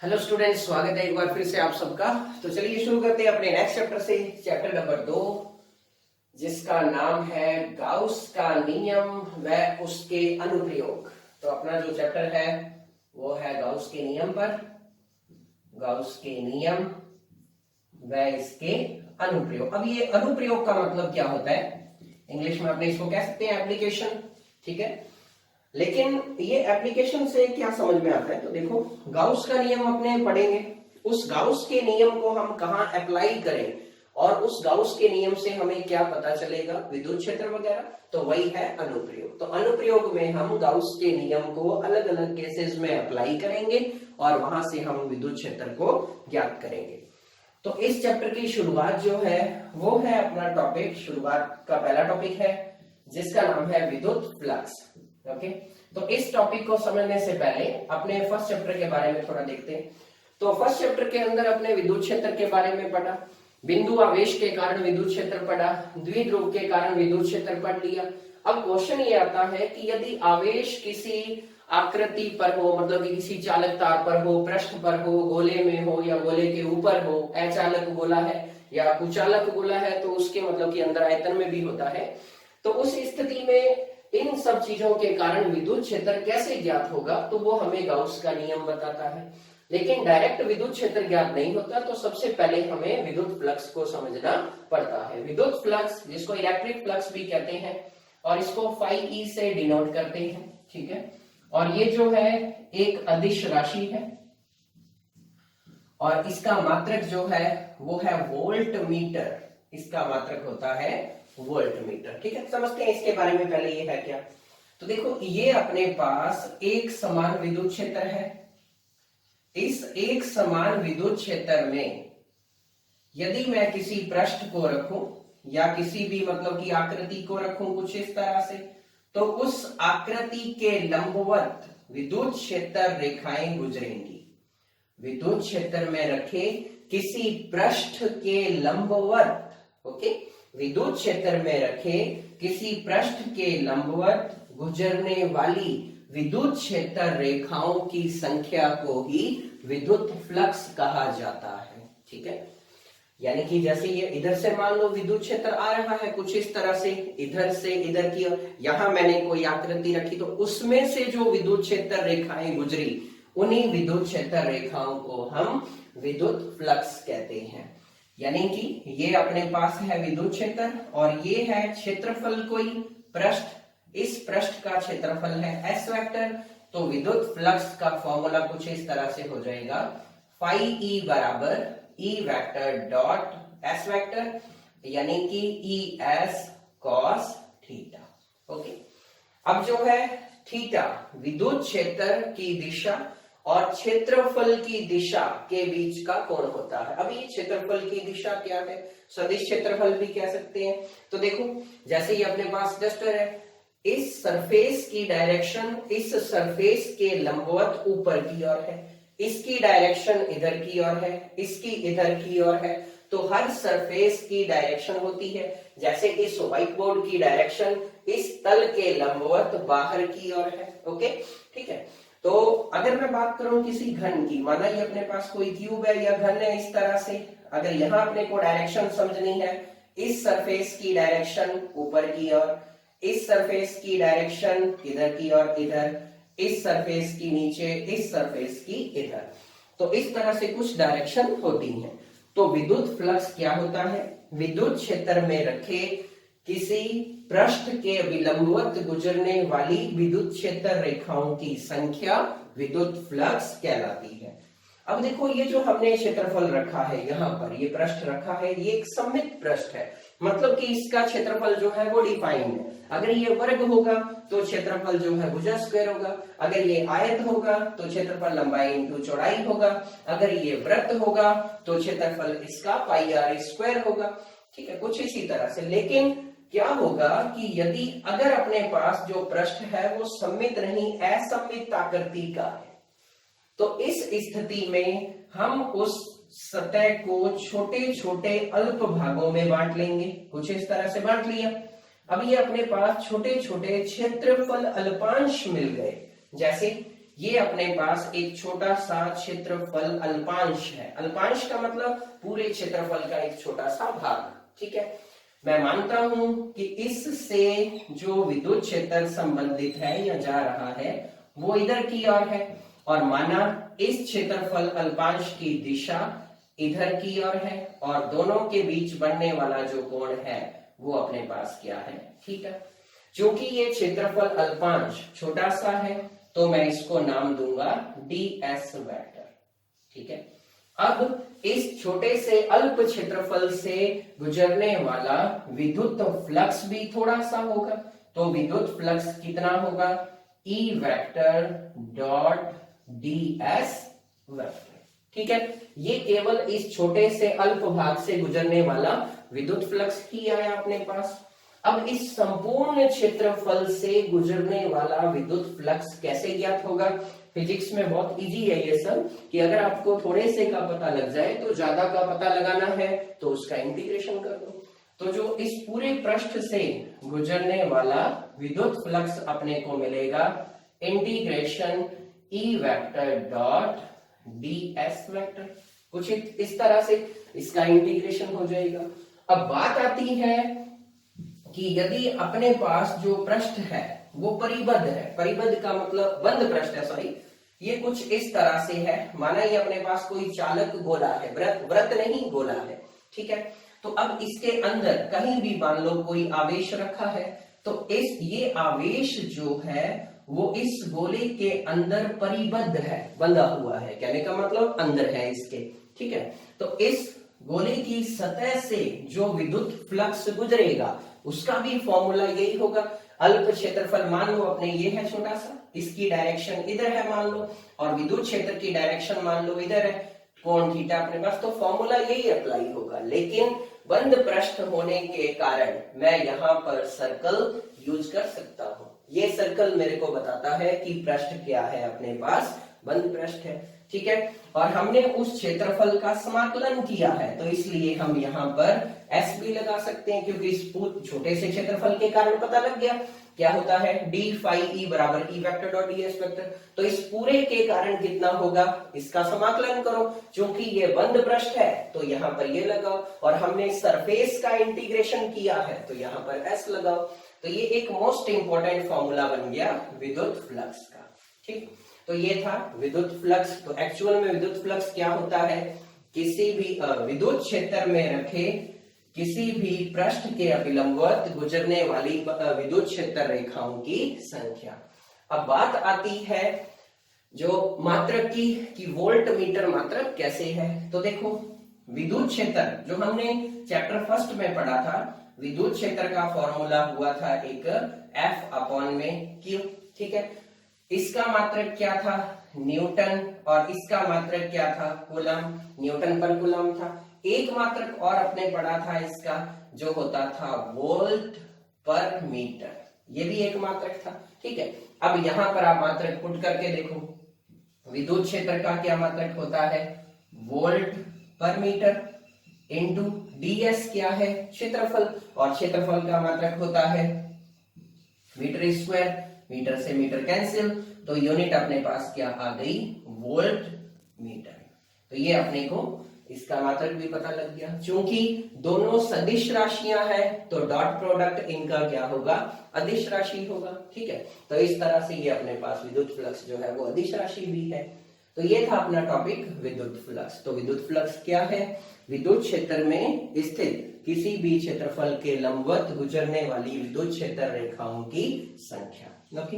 Hello students, स्वागत है एक बार फिर से आप सबका। तो चलिए शुरू करते हैं अपने नेक्स्ट चैप्टर से, चैप्टर नंबर 2, जिसका नाम है गाउस का नियम व उसके अनुप्रयोग। तो अपना जो चैप्टर है वो है गाउस के नियम पर, गाउस के नियम व इसके अनुप्रयोग। अब ये अनुप्रयोग का मतलब क्या होता है, इंग्लिश में अपने इसको कह सकते हैं एप्लीकेशन, ठीक है। लेकिन ये एप्लीकेशन से क्या समझ में आता है, तो देखो गाउस का नियम अपने पढ़ेंगे, उस गाउस के नियम को हम कहाँ अप्लाई करें और उस गाउस के नियम से हमें क्या पता चलेगा, विद्युत क्षेत्र वगैरह, तो वही है अनुप्रयोग। तो अनुप्रयोग में हम गाउस के नियम को अलग अलग केसेस में अप्लाई करेंगे और वहां से हम विद्युत क्षेत्र को ज्ञात करेंगे। तो इस चैप्टर की शुरुआत जो है वो है अपना टॉपिक, शुरुआत का पहला टॉपिक है जिसका नाम है विद्युत फ्लक्स। ओके, तो इस टॉपिक को समझने से पहले अपने फर्स्ट चैप्टर के बारे में थोड़ा देखते हैं। तो फर्स्ट चैप्टर के अंदर अपने विद्युत क्षेत्र के बारे में पढ़ा, बिंदु आवेश के कारण विद्युत क्षेत्र पढ़ा, द्विध्रुव के कारण विद्युत क्षेत्र पढ़ लिया। अब क्वेश्चन ये आता है कि यदि आवेश किसी आकृति पर हो, मतलब कि किसी चालक तार पर हो, पृष्ठ पर हो, गोले में हो या गोले के ऊपर हो, अचालक गोला है या कुचालक गोला है, तो उसके मतलब कि अंदर आयतन में भी होता है। तो उस स्थिति में इन सब चीजों के कारण विद्युत क्षेत्र कैसे ज्ञात होगा, तो वो हमें गाउस का नियम बताता है। लेकिन डायरेक्ट विद्युत क्षेत्र ज्ञात नहीं होता, तो सबसे पहले हमें विद्युत फ्लक्स को समझना पड़ता है। विद्युत फ्लक्स जिसको इलेक्ट्रिक फ्लक्स भी कहते हैं और इसको फाई ई से डिनोट करते हैं, ठीक है। और ये जो है एक अदिश राशि है और इसका मात्रक जो है वो है वोल्ट मीटर, इसका मात्रक होता है वोल्ट मीटर, ठीक है। समझते हैं इसके बारे में पहले ये है क्या। तो देखो ये अपने पास एक समान विद्युत क्षेत्र है, इस एक समान विद्युत क्षेत्र में यदि मैं किसी पृष्ठ को रखूं या किसी भी मतलब की आकृति को रखूं कुछ इस तरह से, तो उस आकृति के लंबवत विद्युत क्षेत्र रेखाएं गुजरेंगी। विद्युत क्षेत्र में रखे किसी पृष्ठ के लंबवत, ओके, विद्युत क्षेत्र में रखे किसी पृष्ठ के लंबवत गुजरने वाली विद्युत क्षेत्र रेखाओं की संख्या को ही विद्युत फ्लक्स कहा जाता है, ठीक है। यानी कि जैसे ये इधर से मान लो विद्युत क्षेत्र आ रहा है कुछ इस तरह से, इधर से इधर की ओर, यहां मैंने कोई आकृति रखी तो उसमें से जो विद्युत क्षेत्र रेखाएं गुजरी, उन्हीं विद्युत क्षेत्र रेखाओं को हम विद्युत फ्लक्स कहते हैं। यानी कि ये अपने पास है विद्युत क्षेत्र और ये है क्षेत्रफल, कोई पृष्ठ, इस पृष्ठ का क्षेत्रफल है एस वेक्टर। तो विद्युत फ्लक्स का फॉर्मूला कुछ इस तरह से हो जाएगा, फाई ई बराबर ई वेक्टर डॉट एस वेक्टर, यानी कि E S cos theta. Okay, अब जो है थीटा विद्युत क्षेत्र की दिशा और क्षेत्रफल की दिशा के बीच का कोण होता है। अब ये क्षेत्रफल की दिशा क्या है, सदिश क्षेत्रफल भी कह सकते हैं। तो देखो जैसे ये अपने पास डस्टर है, इस सरफेस की डायरेक्शन इस सरफेस के लंबवत ऊपर की ओर है, इसकी डायरेक्शन इधर की ओर है, इसकी इधर की ओर है। तो हर सरफेस की डायरेक्शन होती है, जैसे इस व्हाइट बोर्ड की डायरेक्शन इस तल के लंबवत बाहर की ओर है, ओके, ठीक है। तो अगर मैं बात करूं किसी घन की, माना ये अपने पास कोई क्यूब है या घन है इस तरह से, अगर यहां अपने को डायरेक्शन समझनी है, इस सरफेस की डायरेक्शन ऊपर की ओर, इस सरफेस की डायरेक्शन इधर की ओर इधर, इस सरफेस की नीचे, इस सरफेस की इधर, तो इस तरह से कुछ डायरेक्शन होती हैं। तो विद्युत फ्लक्स क्या होता है, विद्युत क्षेत्र में रखे किसी पृष्ठ के विलंबवत गुजरने वाली विद्युत क्षेत्र रेखाओं की संख्या विद्युत फ्लक्स कहलाती है। अब देखो ये जो हमने क्षेत्रफल रखा है, यहाँ पर ये पृष्ठ रखा है, ये एक सममित पृष्ठ है, मतलब कि इसका क्षेत्रफल जो है वो डिफाइंड है। अगर ये वर्ग होगा तो क्षेत्रफल जो है भुजा स्क्वायर होगा, अगर ये आयत होगा तो क्षेत्रफल लंबाई इंटू चौड़ाई होगा, अगर ये वृत्त होगा तो क्षेत्रफल इसका पाई आर स्क्वायर होगा, ठीक है, कुछ इसी तरह से। लेकिन क्या होगा कि यदि अगर अपने पास जो पृष्ठ है वो सममित नहीं असममित आकृति का है, तो इस स्थिति में हम उस सतह को छोटे छोटे अल्प भागों में बांट लेंगे, कुछ इस तरह से बांट लिया। अब ये अपने पास छोटे छोटे क्षेत्रफल अल्पांश मिल गए, जैसे ये अपने पास एक छोटा सा क्षेत्रफल अल्पांश है। अल्पांश का मतलब पूरे क्षेत्रफल का एक छोटा सा भाग, ठीक है। मैं मानता हूं कि इससे जो विद्युत क्षेत्र संबंधित है या जा रहा है वो इधर की ओर है, और माना इस क्षेत्रफल अल्पांश की दिशा इधर की ओर है, और दोनों के बीच बनने वाला जो कोण है वो अपने पास क्या है, थीटा। क्योंकि ये क्षेत्रफल अल्पांश छोटा सा है तो मैं इसको नाम दूंगा ds वेक्टर, ठीक है। अब इस छोटे से अल्प क्षेत्रफल से गुजरने वाला विद्युत फ्लक्स भी थोड़ा सा होगा, तो विद्युत फ्लक्स कितना होगा, E vector dot ds vector, ठीक है। ये केवल इस छोटे से अल्प भाग से गुजरने वाला विद्युत फ्लक्स ही आया अपने पास। अब इस संपूर्ण क्षेत्रफल से गुजरने वाला विद्युत फ्लक्स कैसे ज्ञात होगा? फिजिक्स में बहुत इजी है ये सब, कि अगर आपको थोड़े से का पता लग जाए तो ज्यादा का पता लगाना है तो उसका इंटीग्रेशन कर दो। तो जो इस पूरे पृष्ठ से गुजरने वाला विद्युत फ्लक्स अपने को मिलेगा integration E vector dot ds vector, कुछ इस तरह से इसका इंटीग्रेशन हो जाएगा। अब बात आती है कि यदि अपने पास जो पृष्ठ है वो परिबद्ध है, परिबद्ध का मतलब बंद पृष्ठ है, सॉरी, ये कुछ इस तरह से है, माना ये अपने पास कोई चालक गोला है, वृत्त नहीं गोला है, ठीक है। तो अब इसके अंदर कहीं भी मान लो कोई आवेश रखा है, तो ये आवेश जो है वो इस गोले के अंदर परिबद्ध है, बंधा हुआ है, कहने का मतलब अंदर है इसके, ठीक है। तो इस गोले की सतह से जो विद्युत फ्लक्स गुजरेगा उसका भी फॉर्मूला यही होगा। अल्प क्षेत्रफल मान लो अपने ये है छोटा सा, इसकी डायरेक्शन इधर है मान लो, और विद्युत क्षेत्र की डायरेक्शन मान लो इधर है, कोण थीटा अपने पास, तो फॉर्मूला यही अप्लाई होगा। लेकिन बंद पृष्ठ होने के कारण मैं यहाँ पर सर्कल यूज कर सकता हूँ। ये सर्कल मेरे को बताता है कि पृष्ठ क्या है, अपने पास बंद पृष्ठ है, ठीक है। और हमने उस क्षेत्रफल का समाकलन किया है, तो इसलिए हम यहाँ पर s भी लगा सकते हैं, क्योंकि इस छोटे से क्षेत्रफल के कारण पता लग गया क्या होता है, d फाई e बराबर E vector dot ds vector. तो इस पूरे के कारण कितना होगा, इसका समाकलन करो, क्योंकि ये बंद पृष्ठ है तो यहाँ पर ये लगाओ, और हमने सरफेस का इंटीग्रेशन किया है तो यहाँ पर s लगाओ। तो ये एक मोस्ट इंपॉर्टेंट फॉर्मूला बन गया विद्युत फ्लक्स का, ठीक। तो ये था विद्युत फ्लक्स। तो एक्चुअल में विद्युत फ्लक्स क्या होता है, किसी भी विद्युत क्षेत्र में रखे किसी भी पृष्ठ के अभिलंबवत गुजरने वाली विद्युत क्षेत्र रेखाओं की संख्या। अब बात आती है जो मात्रक की, कि वोल्ट मीटर मात्रक कैसे है। तो देखो विद्युत क्षेत्र जो हमने चैप्टर फर्स्ट में पढ़ा था, विद्युत क्षेत्र का फॉर्मूला हुआ था एक F अपॉन में Q, ठीक है। इसका मात्रक क्या था, न्यूटन, और इसका मात्रक क्या था, कूलम, न्यूटन पर कूलम था। एक मात्रक और अपने पढ़ा था इसका, जो होता था वोल्ट पर मीटर, ये भी एक मात्रक था, ठीक है। अब यहाँ पर आप मात्रक पुट करके देखो, विद्युत क्षेत्र का क्या मात्रक होता है, वोल्ट पर मीटर, इंटू ds क्या है, क्षेत्रफल, और क्षेत्रफल का मात्रक होता है मीटर स्क्वायर, मीटर से मीटर कैंसिल, तो यूनिट अपने पास क्या आ गई, वोल्ट मीटर। तो ये अपने को इसका मात्रक भी पता लग गया। चूंकि दोनों सदिश राशियां हैं तो डॉट प्रोडक्ट इनका क्या होगा, अदिश राशि होगा, ठीक है। तो इस तरह से ये अपने पास विद्युत फ्लक्स जो है वो अदिश राशि भी है। तो ये था अपना टॉपिक विद्युत फ्लक्स। तो विद्युत फ्लक्स क्या है, विद्युत क्षेत्र में स्थित किसी भी क्षेत्रफल के लंबवत गुजरने वाली विद्युत क्षेत्र रेखाओं की संख्या। ओके,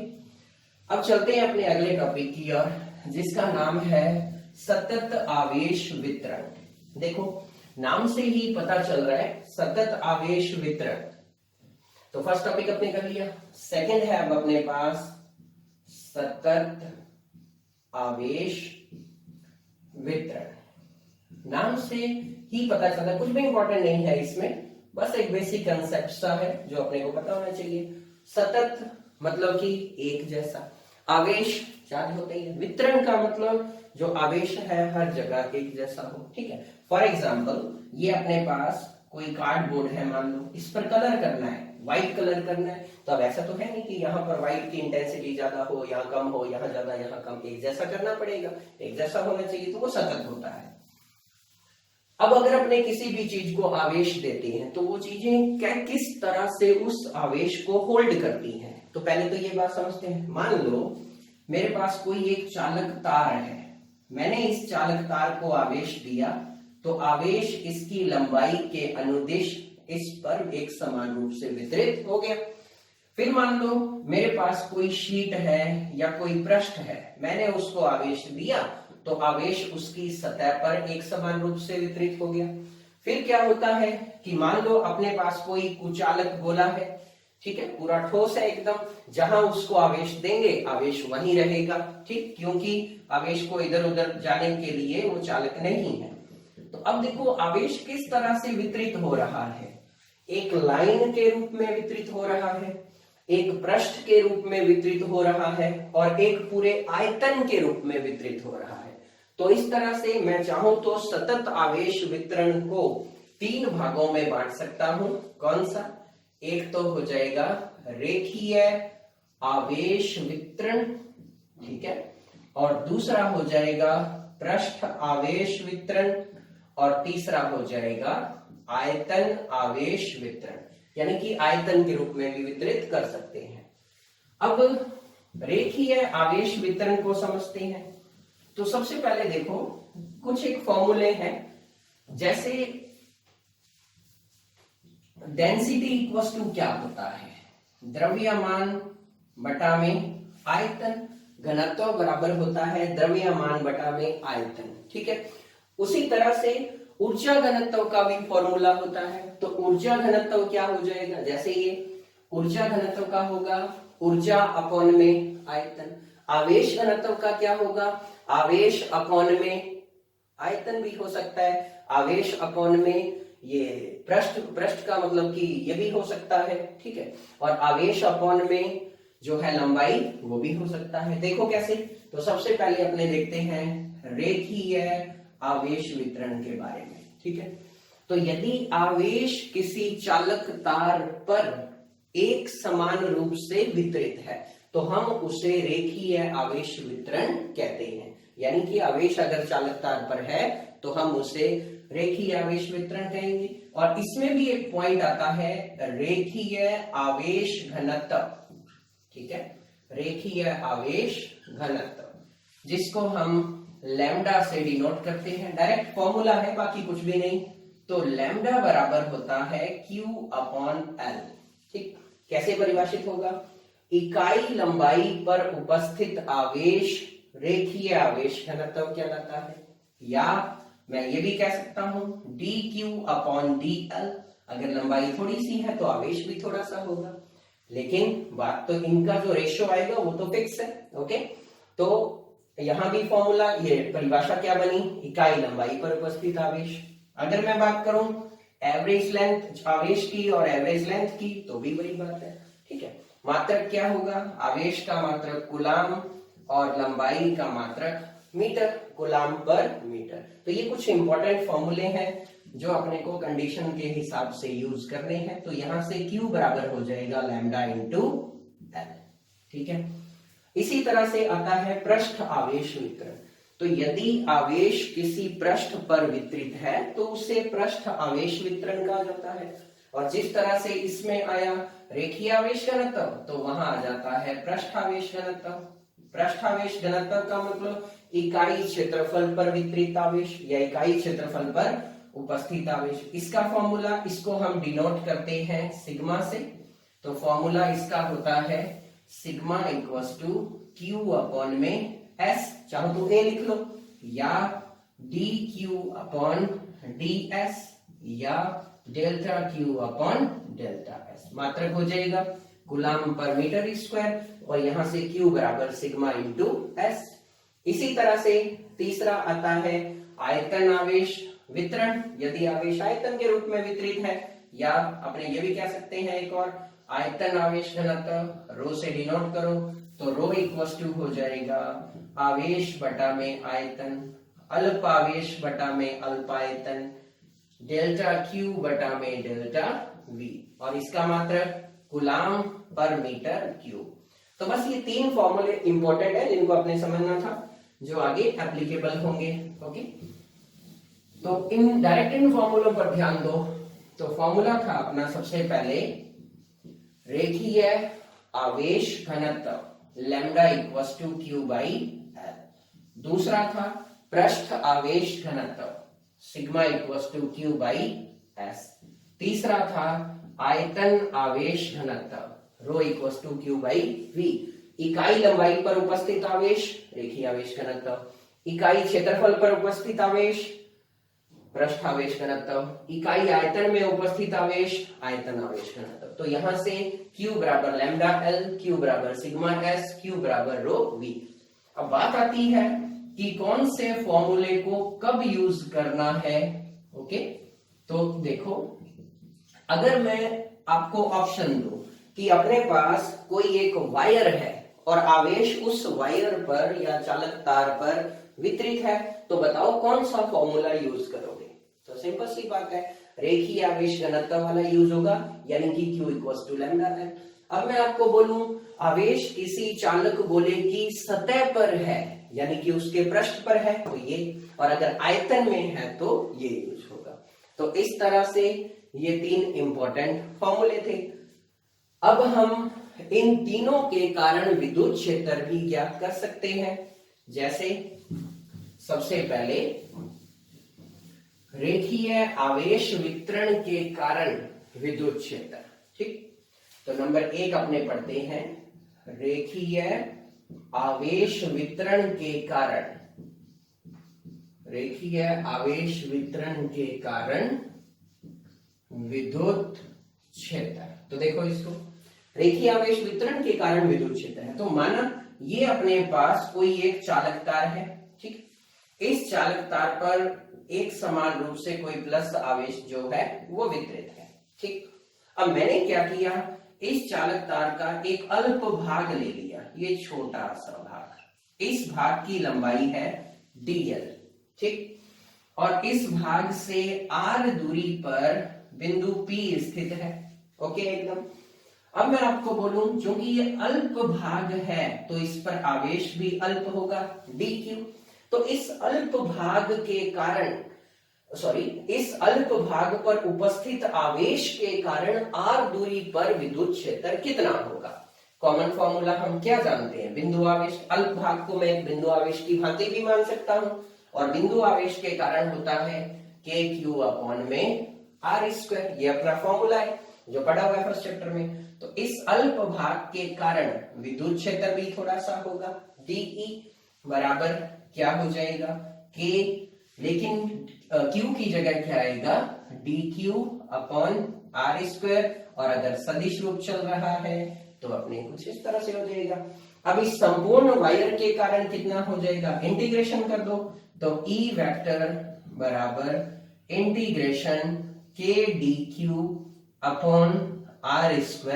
अब चलते हैं अपने अगले टॉपिक की ओर, जिसका नाम है सतत आवेश वितरण। देखो नाम से ही पता चल रहा है सतत आवेश वितरण। तो फर्स्ट टॉपिक अपने कर लिया। सेकंड है अब अपने पास सतत आवेश वितरण। नाम से ही पता चलता है, कुछ भी इंपॉर्टेंट नहीं है इसमें, बस एक बेसिक कंसेप्ट सा है जो अपने को पता होना चाहिए। सतत मतलब कि एक जैसा, आवेश चार्ज होते ही है, वितरण का मतलब जो आवेश है हर जगह एक जैसा हो, ठीक है। फॉर एग्जाम्पल ये अपने पास कोई कार्डबोर्ड है, मान लो इस पर कलर करना है, व्हाइट कलर करना है, तो अब ऐसा तो है नहीं कि यहाँ पर व्हाइट की इंटेंसिटी ज्यादा हो, यहाँ कम हो, यहाँ ज्यादा यहाँ कम, एक जैसा करना पड़ेगा, एक जैसा होना चाहिए, तो वो सतत होता है। अब अगर अपने किसी भी चीज को आवेश देते हैं तो वो चीजें क्या किस तरह से उस आवेश को होल्ड करती हैं। तो पहले तो ये बात समझते हैं। मान लो मेरे पास कोई एक चालक तार है, मैंने इस चालक तार को आवेश दिया, तो आवेश इसकी लंबाई के अनुदिश इस पर एक समान रूप से वितरित हो गया। फिर मान लो मेरे पास कोई शीट है या कोई पृष्ठ है, मैंने उसको आवेश दिया तो आवेश उसकी सतह पर एक समान रूप से वितरित हो गया। फिर क्या होता है कि मान लो अपने पास कोई कुचालक गोला है, ठीक है, पूरा ठोस है एकदम, जहां उसको आवेश देंगे आवेश वहीं रहेगा, ठीक, क्योंकि आवेश को इधर उधर जाने के लिए वो चालक नहीं है। तो अब देखो आवेश किस तरह से वितरित हो रहा है, एक लाइन के रूप में वितरित हो रहा है, एक पृष्ठ के रूप में वितरित हो रहा है, और एक पूरे आयतन के रूप में वितरित हो रहा है। तो इस तरह से मैं चाहूं तो सतत आवेश वितरण को 3 भागों में बांट सकता हूं। कौन सा? एक तो हो जाएगा रेखीय आवेश वितरण, ठीक है, और दूसरा हो जाएगा पृष्ठ आवेश वितरण, और तीसरा हो जाएगा आयतन आवेश वितरण, यानी कि आयतन के रूप में भी वितरित कर सकते हैं। अब रेखीय आवेश वितरण को समझते हैं। तो सबसे पहले देखो कुछ एक फॉर्मूले हैं, जैसे डेंसिटी इक्वल्स टू क्या होता है, द्रव्यमान बटा में आयतन, घनत्व बराबर होता है द्रव्यमान बटा में आयतन, ठीक है। उसी तरह से ऊर्जा घनत्व का भी फॉर्मूला होता है। तो ऊर्जा घनत्व क्या हो जाएगा, जैसे ये ऊर्जा घनत्व का होगा ऊर्जा अपॉन में आयतन। आवेश घनत्व का क्या होगा, आवेश अपॉन में आयतन भी हो सकता है, आवेश अपॉन में ये पृष्ठ का मतलब कि ये भी हो सकता है, ठीक है, और आवेश अपॉन में जो है लंबाई वो भी हो सकता है। देखो कैसे, तो सबसे पहले अपने देखते हैं रेखीय आवेश वितरण के बारे में, ठीक है। तो यदि आवेश किसी चालक तार पर एक समान रूप से वितरित है तो हम उसे रेखीय आवेश वितरण कहते हैं। यानी कि आवेश अगर चालक तार पर है तो हम उसे रेखीय आवेश वितरण कहेंगे। और इसमें भी एक पॉइंट आता है रेखीय आवेश घनत्व, ठीक है, रेखीय आवेश घनत्व, जिसको हम लैम्डा से डिनोट करते हैं। डायरेक्ट फॉर्मूला है, बाकी कुछ भी नहीं। तो लैम्डा बराबर होता है Q अपॉन L, ठीक। कैसे परिभाषित होगा, इकाई लंबाई पर उपस्थित आवेश रेखीय आवेश घनत्व कहलाता है। या मैं ये भी कह सकता हूं dQ अपॉन dL, अगर लंबाई थोड़ी सी है तो आवेश भी थोड़ा सा होगा, लेकिन बात तो इनका जो रेशियो आएगा वो तो फिक्स है, ओके। तो यहां भी फॉर्मूला, ये परिभाषा क्या बनी, इकाई लंबाई पर उपस्थित आवेश। अगर मैं बात करूं एवरेज लेंथ आवेश की और एवरेज लेंथ की, तो भी वही बात है, ठीक है। मात्रक क्या होगा, आवेश का मात्रक कूलाम और लंबाई का मात्रक मीटर, कूलाम पर मीटर। तो ये कुछ इंपॉर्टेंट फॉर्मूले हैं जो अपने को कंडीशन के हिसाब से यूज करने हैं। तो यहां से Q बराबर हो जाएगा लैम्डा इंटू L, ठीक है। इसी तरह से आता है पृष्ठ आवेश वितरण। तो यदि आवेश किसी पृष्ठ पर वितरित है तो उसे पृष्ठ आवेश वितरण कहा जाता है। और जिस तरह से इसमें आया रेखीय आवेश घनत्व, तो वहां आ जाता है पृष्ठ आवेश घनत्व। पृष्ठ आवेश घनत्व का मतलब इकाई क्षेत्रफल पर वितरित आवेश या इकाई क्षेत्रफल पर उपस्थित आवेश। इसका फॉर्मूला, इसको हम डिनोट करते हैं सिग्मा से। तो फॉर्मूला इसका होता है sigma equals to Q upon में S, चाहो तो A लिख लो, या dQ अपॉन ds, या delta Q upon delta S। मात्रक हो जाएगा कूलाम पर मीटर स्क्वायर, और यहां से Q बराबर सिग्मा इंटू S। इसी तरह से तीसरा आता है आयतन आवेश वितरण। यदि आवेश आयतन के रूप में वितरित है, या अपने ये भी कह सकते हैं एक और आयतन आवेश घनत्व, रो से डिनोट करो, तो रो इक्वल्स टू हो जाएगा आवेश बटा में आयतन, अल्प आवेश बटा में अल्पायतन, डेल्टा Q बटा में डेल्टा V, और इसका मात्रक कूलाम पर मीटर क्यूब। तो बस ये 3 फॉर्मूले इंपॉर्टेंट है जिनको आपने समझना था, जो आगे एप्लीकेबल होंगे। ओके, तो इन फॉर्मूलों पर ध्यान दो। तो फॉर्मूला था अपना सबसे पहले रेखीय आवेश घनत्व lambda equals to Q by L. दूसरा था पृष्ठ आवेश घनत्व sigma equals to Q by S. तीसरा था आयतन आवेश घनत्व rho equals to Q by V. इकाई लंबाई पर उपस्थित आवेश रेखीय आवेश घनत्व, इकाई क्षेत्रफल पर उपस्थित आवेश पृष्ठ आवेश घनत्व, इकाई आयतन में उपस्थित आवेश आयतन आवेश घनत्व। तो यहां से Q बराबर लैम्डा L, Q बराबर सिग्मा S, Q बराबर रो V। अब बात आती है कि कौन से फॉर्मूले को कब यूज करना है। ओके, तो देखो, अगर मैं आपको ऑप्शन दूं कि अपने पास कोई एक वायर है और आवेश उस वायर पर या चालक तार पर वितरित है, तो बताओ कौन सा फॉर्मूला यूज करोगे। तो सिंपल सी बात है, रेखीय आवेश घनत्व वाला यूज होगा, यानी कि Q equals to lambda L। अब मैं आपको बोलूं आवेश किसी चालक गोले की सतह पर है, यानी कि उसके पृष्ठ पर है, तो ये, और अगर आयतन में है तो ये यूज होगा। तो इस तरह से ये 3 इंपॉर्टेंट फॉर्मूले थे। अब हम इन तीनों के कारण विद्युत क्षेत्र भी ज्ञात कर सकते हैं। जैसे सबसे पहले रेखीय आवेश वितरण के कारण विद्युत क्षेत्र। ठीक, तो नंबर 1 अपने पढ़ते हैं, रेखीय आवेश वितरण के कारण, रेखीय आवेश वितरण के कारण विद्युत क्षेत्र। तो देखो इसको, रेखीय आवेश वितरण के कारण विद्युत क्षेत्र है। तो माना ये अपने पास कोई एक चालक तार है। ठीक, इस चालक तार पर एक समान रूप से कोई प्लस आवेश जो है वो वितरित है। ठीक, अब मैंने क्या किया, इस चालक तार का एक अल्प भाग ले लिया, ये छोटा सा भाग, इस भाग की लंबाई है dl। ठीक, और इस भाग से r दूरी पर बिंदु P स्थित है। ओके, एकदम। अब मैं आपको बोलूं, क्योंकि ये अल्प भाग है तो इस पर आवेश भी अल्प होगा, dq। तो इस अल्प भाग के कारण, इस अल्प भाग पर उपस्थित आवेश के कारण r दूरी पर विद्युत क्षेत्र कितना होगा। कॉमन फॉर्मूला हम क्या जानते हैं, बिंदु आवेश। अल्प भाग को मैं बिंदु आवेश की भांति भी मान सकता हूं, और बिंदु आवेश के कारण होता है kq अपॉन में r²। ये अपना फॉर्मूला है जो पढ़ा हुआ है फर्स्ट चैप्टर में। तो इस अल्प भाग के कारण विद्युत क्षेत्र भी थोड़ा सा होगा, dE बराबर क्या हो जाएगा, k, लेकिन q की जगह क्या आएगा, dq अपॉन r²। और अगर सदिश रूप चल रहा है तो अपने कुछ इस तरह से हो जाएगा। अब इस संपूर्ण वायर के कारण कितना हो जाएगा, इंटीग्रेशन कर दो, तो E वेक्टर बराबर integration k dq upon r²,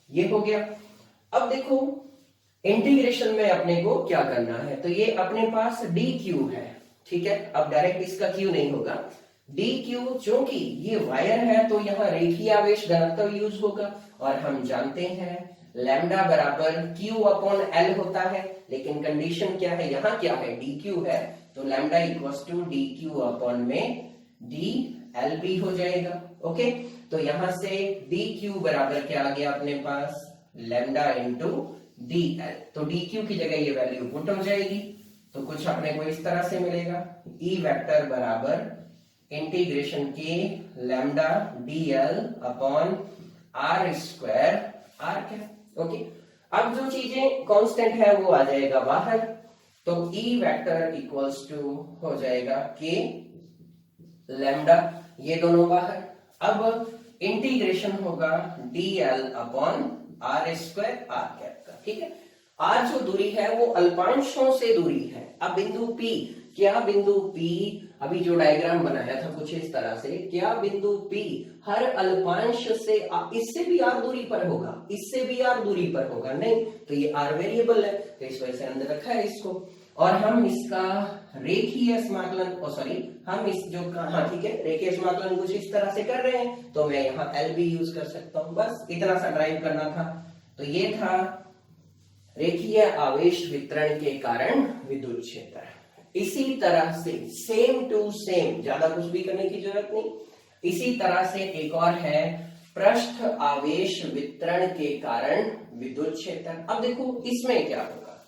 ये हो गया। अब देखो, इंटीग्रेशन में अपने को क्या करना है, तो ये अपने पास dq है। ठीक है, अब डायरेक्ट इसका q नहीं होगा, dq, चूंकि ये वायर है तो यहाँ रेखीय आवेश घनत्व यूज होगा, और हम जानते हैं लैम्डा बराबर q अपॉन l होता है। लेकिन कंडीशन क्या है, यहाँ क्या है, dq है, तो lambda equals to dq upon में dl भी हो जाएगा। ओके, तो यहां से dq बराबर क्या आ गया अपने पास, लैम्डा इंटू dl। तो dq की जगह ये वैल्यू पुट हो जाएगी, तो कुछ अपने को इस तरह से मिलेगा, E वेक्टर बराबर इंटीग्रेशन के lambda dl upon r², okay. अब जो चीजें कांस्टेंट है वो आ जाएगा बाहर, तो E वेक्टर इक्वल्स टू हो जाएगा k लैम्डा, ये दोनों बाहर। अब इंटीग्रेशन होगा dl अपॉन r² का। ठीक है, r जो दूरी है वो अल्पांशों से दूरी है। अब बिंदु P, क्या बिंदु P, अभी जो डायग्राम बनाया था कुछ इस तरह से, क्या बिंदु P हर अल्पांश से इससे भी r दूरी पर होगा, इससे भी r दूरी पर होगा, नहीं, तो ये r वेरिएबल है, तो इस वजह से अंदर रखा है इसको। और हम इसका रेखीय समाकलन हम इस जो हाँ ठीक है रेखीय समाकलन कुछ इस तरह से कर रहे हैं, तो मैं यहाँ एल भी यूज कर सकता हूं। बस इतना सा ड्राइव करना था। तो ये था रेखीय आवेश वितरण के कारण विद्युत क्षेत्र। इसी तरह से सेम टू सेम, ज्यादा कुछ भी करने की जरूरत नहीं, इसी तरह से एक और है पृष्ठ आवेश वितरण के कारण विद्युत क्षेत्र। अब देखो इसमें क्या होगा,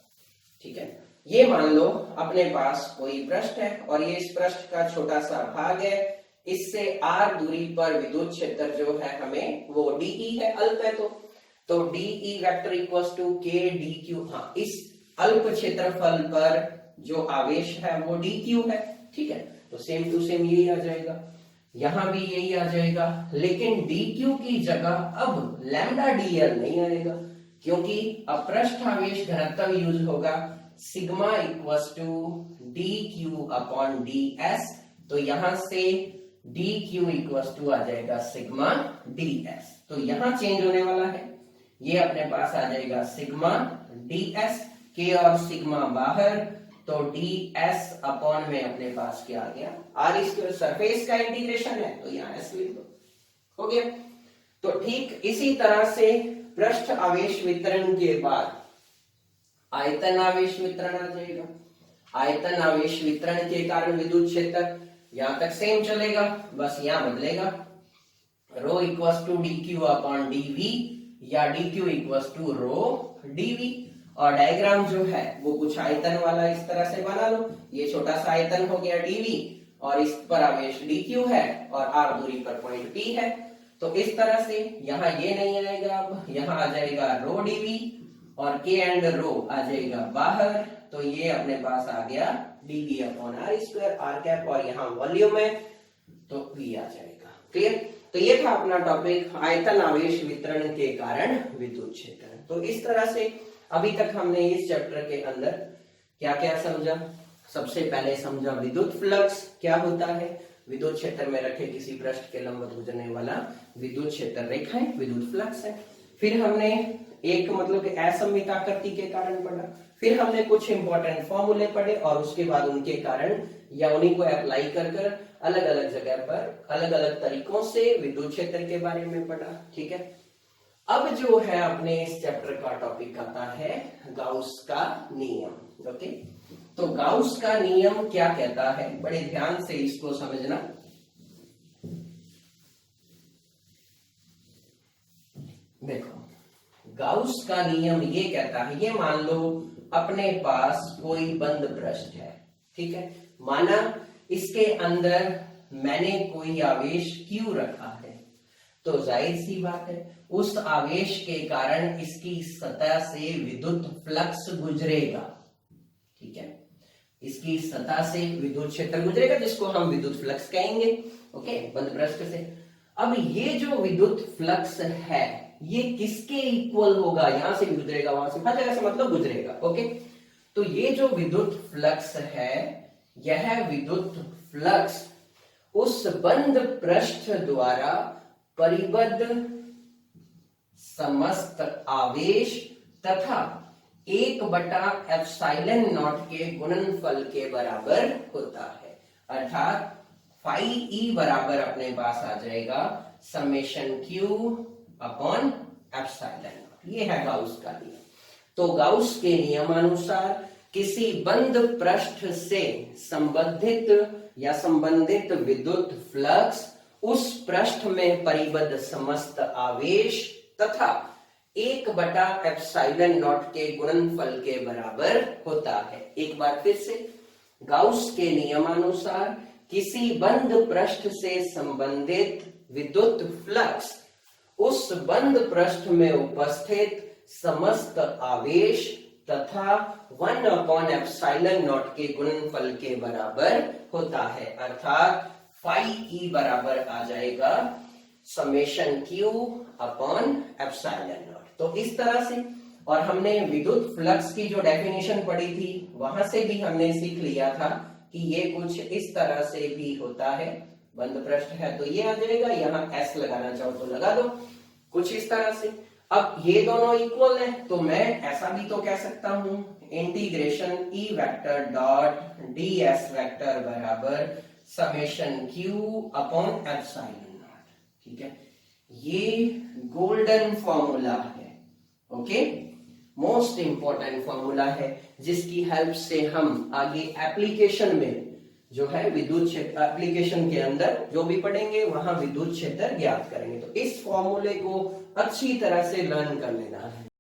ठीक है, ये मान लो अपने पास कोई पृष्ठ है और ये इस पृष्ठ का छोटा सा भाग है, इससे r दूरी पर विद्युत क्षेत्र जो है हमें वो dE है, अल्प है, तो dE vector equals to k dq। हाँ, इस अल्प क्षेत्रफल पर जो आवेश है वो dq है, ठीक है, तो सेम टू सेम यही आ जाएगा, यहां भी यही आ जाएगा, लेकिन dq की जगह अब लैम्डा dl नहीं आएगा, क्योंकि अब पृष्ठ आवेश घनत्व यूज होगा sigma equals to dq upon ds। तो यहां से dq इक्वल्स टू आ जाएगा सिग्मा ds। तो यहां चेंज होने वाला है, ये अपने पास आ जाएगा सिग्मा ds, k और सिग्मा बाहर, तो ds अपॉन में अपने पास क्या आ गया r स्क्वायर, सरफेस का इंटीग्रेशन है तो यहाँ s लिख दो, हो गया। तो ठीक इसी तरह से पृष्ठ आवेश वितरण के बाद आयतन आवेश वितरण आ जाएगा। आयतन आवेश वितरण के कारण विद्युत क्षेत्र यहां तक सेम चलेगा, बस यहां बदलेगा, rho equals to dq upon dv या dq equals to rho dv। और डायग्राम जो है वो कुछ आयतन वाला इस तरह से बना लो, ये छोटा सा आयतन हो गया dv और इस पर आवेश dq है और r दूरी पर पॉइंट p है, तो इस तरह से यहाँ ये नहीं आएगा, अब यहाँ आ जाएगा रो dv और k एंड रो आ जाएगा बाहर, तो ये अपने पास आ गया dv upon r square r cap, और यहाँ वॉल्यूम है तो v आ जाएगा। क्लियर? तो ये था अपना टॉपिक आयतन आवेश वितरण के कारण विद्युत क्षेत्र। तो इस तरह से अभी तक हमने इस चैप्टर के अंदर क्या क्या समझा। सबसे पहले समझा विद्युत फ्लक्स क्या होता है, विद्युत क्षेत्र में रखे किसी पृष्ठ के लंबवत गुजरने वाला विद्युत क्षेत्र रेखाएं विद्युत फ्लक्स है। फिर हमने एक मतलब कि असममित आकृति के कारण पढ़ा, फिर हमने कुछ इंपॉर्टेंट फॉर्मूले पढ़े और उसके बाद उनके कारण या उन्हीं को अप्लाई कर कर अलग अलग जगह पर अलग अलग तरीकों से विद्युत क्षेत्र के बारे में पढ़ा। ठीक है, अब जो है अपने इस चैप्टर का टॉपिक आता है गाउस का नियम। ओके, तो गाउस का नियम क्या कहता है, बड़े ध्यान से इसको समझना। देखो, गाउस का नियम ये कहता है, ये मान लो अपने पास कोई बंद पृष्ठ है, ठीक है, माना इसके अंदर मैंने कोई आवेश Q रखा है, तो जाहिर सी बात है उस आवेश के कारण इसकी सतह से विद्युत फ्लक्स गुजरेगा। ठीक है, इसकी सतह से विद्युत क्षेत्र गुजरेगा जिसको हम विद्युत फ्लक्स कहेंगे। ओके, बंद पृष्ठ से। अब ये जो विद्युत फ्लक्स है ये किसके इक्वल होगा, यहां से गुजरेगा वहां से, हर जगह से मतलब गुजरेगा। ओके, तो ये जो विद्युत फ्लक्स है यह विद्युत फ्लक्स उस बंद पृष्ठ द्वारा परिबद्ध समस्त आवेश तथा 1/ε0 के गुणनफल के बराबर होता है। अर्थात फाई ई बराबर अपने पास आ जाएगा समेशन Q अपॉन एप्सिलॉन। ये है गाउस का नियम। तो गाउस के नियमानुसार किसी बंद पृष्ठ से संबंधित विद्युत फ्लक्स उस पृष्ठ में परिबद्ध समस्त आवेश तथा 1/ε0 के गुणनफल के बराबर होता है। एक बार फिर से, गाउस के नियमानुसार किसी बंद पृष्ठ से संबंधित विद्युत फ्लक्स उस बंद पृष्ठ में उपस्थित समस्त आवेश तथा 1/ε0 के गुणनफल के बराबर होता है। अर्थात फाई ई बराबर आ जाएगा समेशन Q अपॉन एप्सिलॉन। तो इस तरह से, और हमने विद्युत फ्लक्स की जो डेफिनेशन पढ़ी थी वहां से भी हमने सीख लिया था कि ये कुछ इस तरह से भी होता है। बंद पृष्ठ है तो ये आ जाएगा, यहाँ S लगाना चाहो तो लगा दो, कुछ इस तरह से। अब ये दोनों इक्वल है तो मैं ऐसा भी तो कह सकता हूं integration E vector dot D S vector बराबर summation Q upon epsilon naught. ठीक है, ये गोल्डन फॉर्मूला है, ओके, मोस्ट इंपॉर्टेंट फॉर्मूला है जिसकी हेल्प से हम आगे एप्लीकेशन में जो है विद्युत क्षेत्र एप्लीकेशन के अंदर जो भी पढ़ेंगे वहां विद्युत क्षेत्र ज्ञात करेंगे। तो इस फॉर्मूले को अच्छी तरह से लर्न कर लेना है।